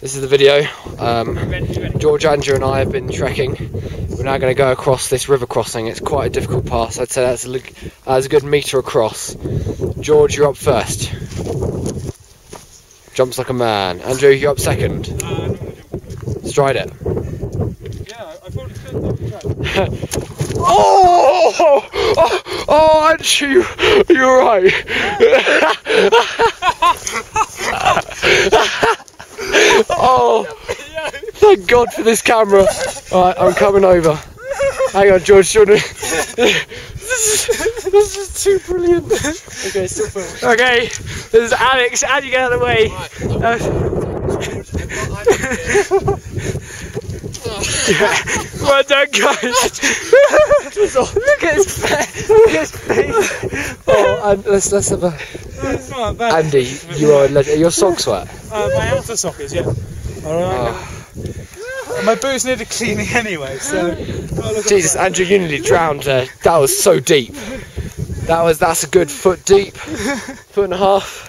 This is the video. George, Andrew and I have been trekking. We're now going to go across this river crossing. It's quite a difficult pass. I'd say that's a good metre across. George, you're up first. Jumps like a man. Andrew, you're up second. Stride it. Yeah, I probably could. Oh, Andrew, you're right. Oh, thank God for this camera. Alright, I'm coming over. Hang on, George, this is too brilliant. Okay, still film. Okay, this is Alex, and you get out of the way. Well done, guys. Look at his face. Oh, and let's have a... It's not bad. Andy, you are a legend. Are your socks wet? My outer sock is, yeah. My boots needed cleaning anyway, so... Jesus, Andrew, you nearly drowned there. That was so deep. That's a good foot deep. Foot and a half.